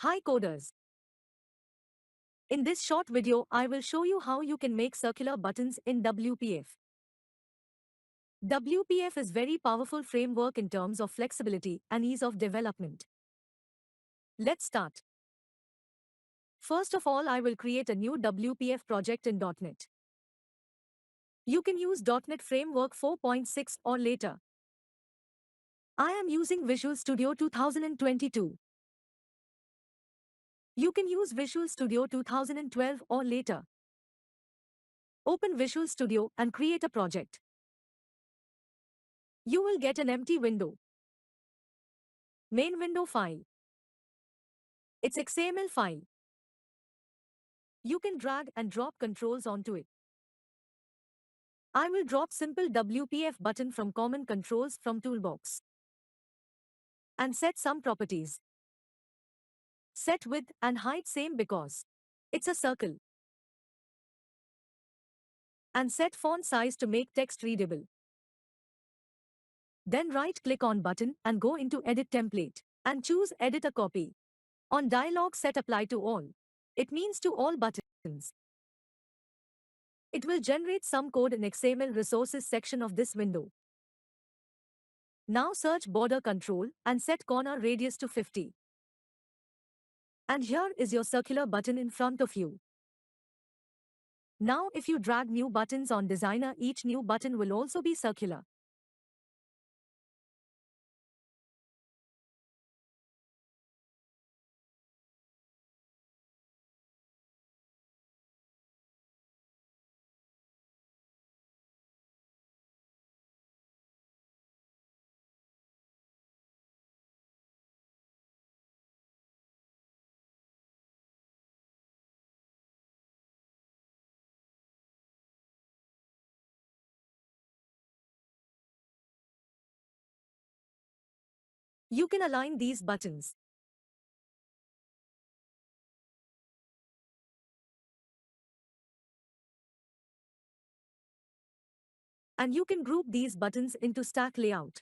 Hi coders! In this short video, I will show you how you can make circular buttons in WPF. WPF is very powerful framework in terms of flexibility and ease of development. Let's start. First of all, I will create a new WPF project in .NET. You can use .NET Framework 4.6 or later. I am using Visual Studio 2022. You can use Visual Studio 2012 or later. Open Visual Studio and create a project. You will get an empty window. Main window file. It's XML file. You can drag and drop controls onto it. I will drop simple WPF button from common controls from toolbox. And set some properties. Set width and height same because it's a circle. And set font size to make text readable. Then right-click on button and go into Edit Template and choose Edit a Copy. On dialog set Apply to All. It means to all buttons. It will generate some code in XML resources section of this window. Now search border control and set corner radius to 50. And here is your circular button in front of you. Now if you drag new buttons on designer, each new button will also be circular. You can align these buttons. And you can group these buttons into stack layout.